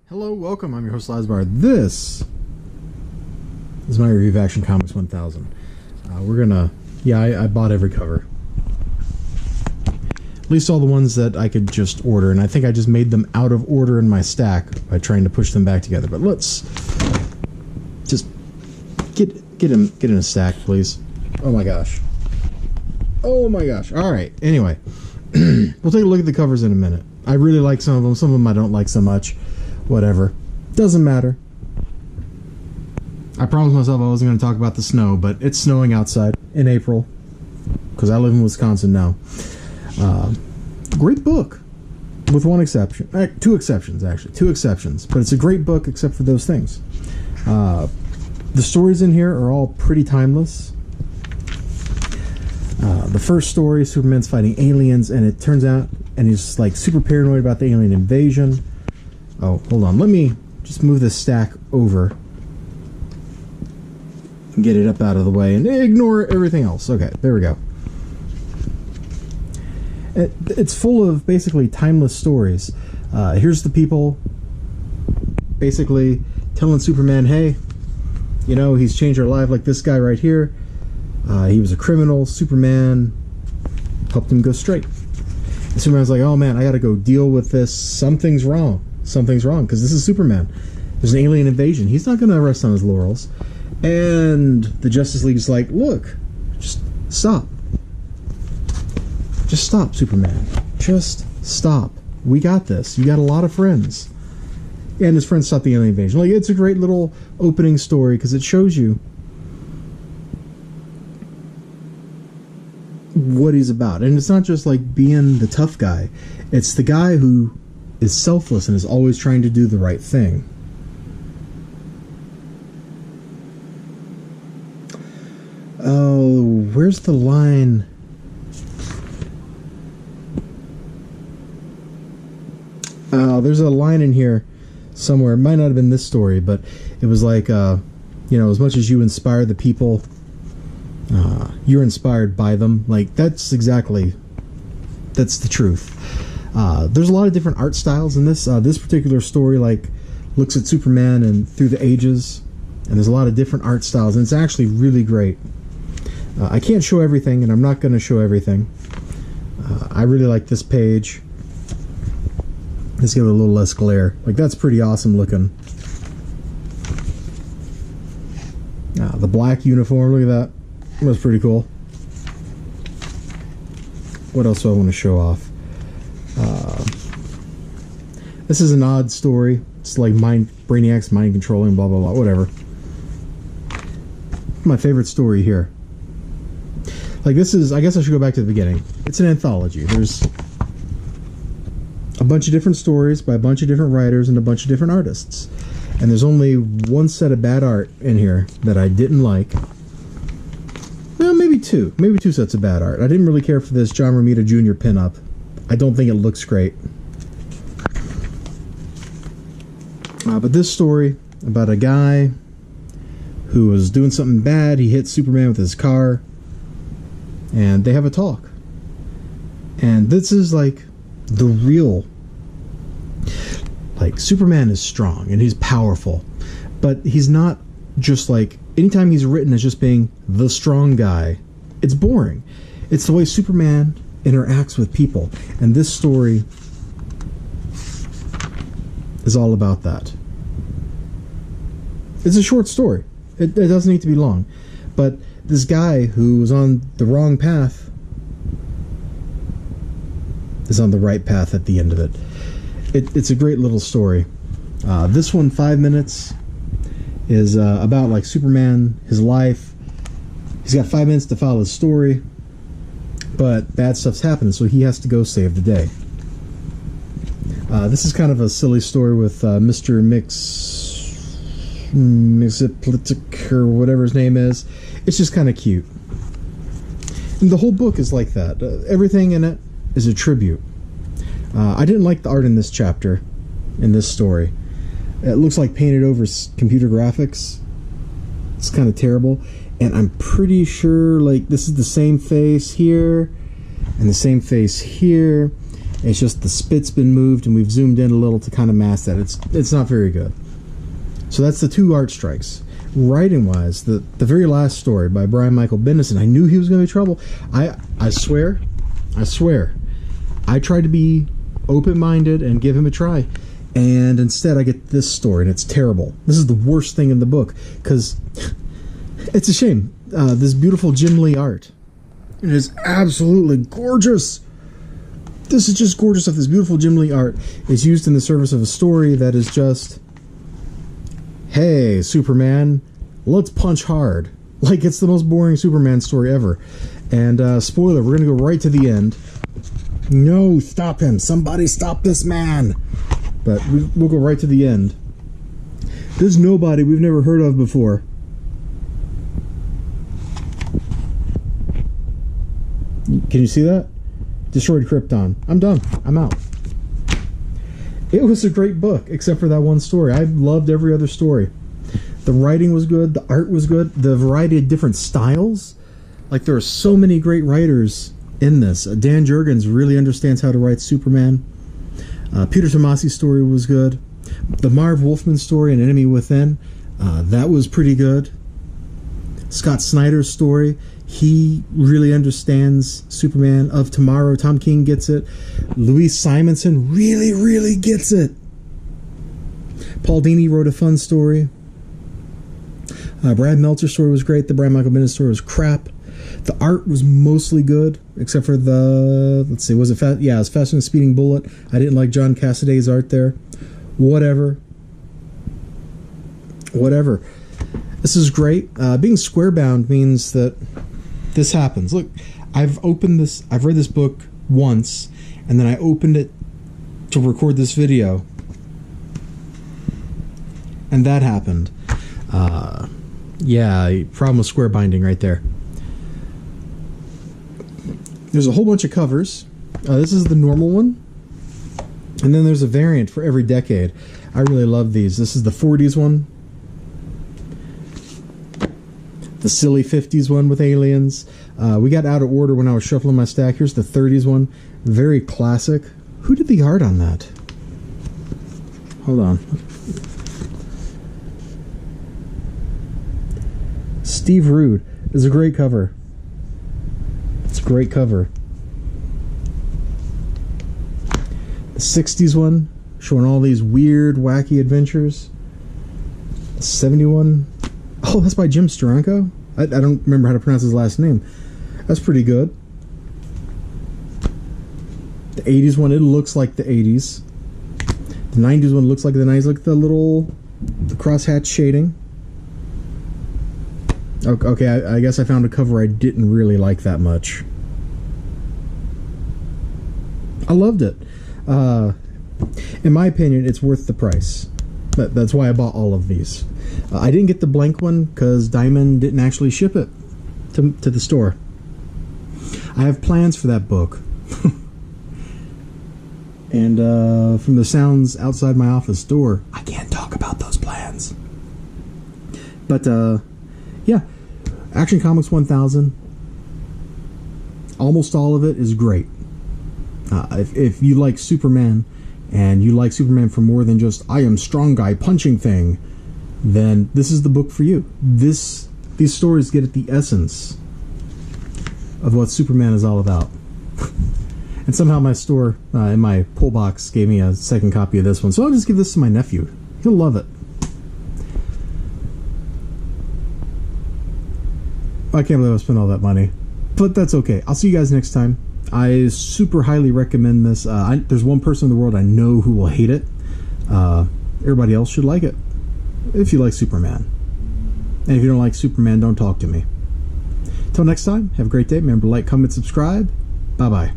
Hello, welcome. I'm your host, Elizibar. This is my review of Action Comics 1000. I bought every cover. At least all the ones that I could just order, and I think I just made them out of order in my stack by trying to push them back together. But let's just get in a stack, please. Oh my gosh. Oh my gosh. All right. Anyway, we'll take a look at the covers in a minute. I really like some of them. Some of them I don't like so much. Whatever. Doesn't matter. I promised myself I wasn't going to talk about the snow, but it's snowing outside in April because I live in Wisconsin now. Great book, with one exception. Two exceptions, actually. Two exceptions. But it's a great book except for those things. The stories in here are all pretty timeless. The first story, Superman's fighting aliens, and it turns out, and he's like super paranoid about the alien invasion. Oh, hold on. Let me just move this stack over and get it up out of the way and ignore everything else. Okay, there we go. It's full of basically timeless stories. Here's the people basically telling Superman, hey, you know, he's changed our life, like this guy right here. He was a criminal. Superman helped him go straight. And Superman's like, oh man, I gotta go deal with this. Something's wrong. Something's wrong, because this is Superman. There's an alien invasion. He's not gonna rest on his laurels. And the Justice League is like, look, just stop. Just stop, Superman. Just stop. We got this. You got a lot of friends. And his friends stop the alien invasion. Like, it's a great little opening story because it shows you what he's about. And it's not just like being the tough guy. It's the guy who is selfless and is always trying to do the right thing. Oh, where's the line? There's a line in here somewhere. It might not have been this story, but it was like, you know, as much as you inspire the people, you're inspired by them. Like, that's the truth. There's a lot of different art styles in this. This particular story, like, looks at Superman and through the ages, and there's a lot of different art styles, and it's actually really great. I can't show everything, and I'm not going to show everything. I really like this page. Let's give it a little less glare. Like, that's pretty awesome looking. The black uniform, look at that. That was pretty cool. What else do I want to show off? This is an odd story. It's like Brainiac's mind controlling, blah, blah, blah, whatever. My favorite story here. Like, this is, I guess I should go back to the beginning. It's an anthology. There's a bunch of different stories by a bunch of different writers and a bunch of different artists. And there's only one set of bad art in here that I didn't like. Well, maybe two. Maybe two sets of bad art. I didn't really care for this John Romita Jr. pinup. I don't think it looks great. But this story about a guy who was doing something bad. He hits Superman with his car. And they have a talk. And this is like the real... Like, Superman is strong and he's powerful. But he's not just like... Anytime he's written as just being the strong guy, it's boring. It's the way Superman interacts with people. And this story is all about that. It's a short story. It doesn't need to be long. But this guy who was on the wrong path is on the right path at the end of it. It's a great little story. This one, 5 minutes, is about like Superman, his life. He's got 5 minutes to follow his story, but bad stuff's happening, so he has to go save the day. This is kind of a silly story with Mr. Mixiplitic, or whatever his name is. It's just kind of cute. And the whole book is like that. Everything in it is a tribute. I didn't like the art in this chapter, in this story. It looks like painted over computer graphics. It's kind of terrible. And I'm pretty sure, like, this is the same face here, and the same face here. It's just the spit's been moved and we've zoomed in a little to kind of mask that. It's not very good. So that's the 2 art strikes. Writing wise, the very last story by Brian Michael Bendis, and I knew he was going to be trouble. I swear, I tried to be open-minded and give him a try, and instead I get this story, and it's terrible. This is the worst thing in the book, because it's a shame. This beautiful Jim Lee art, it is absolutely gorgeous. This is just gorgeous stuff. This beautiful Jim Lee art is used in the service of a story that is just, hey, Superman, let's punch hard. Like, it's the most boring Superman story ever. And spoiler, we're going to go right to the end. No, stop him. Somebody stop this man. But we'll go right to the end. There's nobody we've never heard of before. Can you see that? Destroyed Krypton. I'm done. I'm out. It was a great book, except for that one story. I loved every other story. The writing was good. The art was good. The variety of different styles. Like, there are so many great writers in this. Dan Jurgens really understands how to write Superman. Peter Tomasi's story was good. The Marv Wolfman story, An Enemy Within, that was pretty good. Scott Snyder's story, he really understands Superman of Tomorrow. Tom King gets it. Louise Simonson really, really gets it. Paul Dini wrote a fun story. Brad Meltzer's story was great. The Brian Michael Bendis story was crap. The art was mostly good, except for the, let's see, was it fast? Yeah, it was Faster Than a Speeding Bullet. I didn't like John Cassaday's art there. Whatever. This is great. Being square bound means that this happens. Look, I've read this book once, and then I opened it to record this video, and that happened. Yeah, problem with square binding right there. There's a whole bunch of covers. This is the normal one, and then there's a variant for every decade. I really love these. This is the 40s one, the silly 50s one with aliens. We got out of order when I was shuffling my stack. Here's the 30s one, very classic. Who did the art on that? Hold on. Steve Rude. Is a great cover. It's a great cover. The 60s one, showing all these weird, wacky adventures. The 71. Oh, that's by Jim Steranko? I don't remember how to pronounce his last name. That's pretty good. The 80s one, it looks like the 80s. The 90s one looks like the 90s. Look at the crosshatch shading. Okay, I guess I found a cover I didn't really like that much. I loved it. In my opinion, it's worth the price. That's why I bought all of these. I didn't get the blank one because Diamond didn't actually ship it to the store. I have plans for that book. And from the sounds outside my office door, I can't talk about those plans. But, yeah. Action Comics 1000. Almost all of it is great. If you like Superman, and you like Superman for more than just, I am strong guy punching thing, then this is the book for you. These stories get at the essence of what Superman is all about. And somehow my store, in my pull box, gave me a second copy of this one, so I'll just give this to my nephew. He'll love it. I can't believe I spent all that money, but that's okay. I'll see you guys next time. I super highly recommend this. There's one person in the world I know who will hate it. Everybody else should like it, if you like Superman. And if you don't like Superman, don't talk to me. Till next time, have a great day. Remember to like, comment, subscribe. Bye-bye.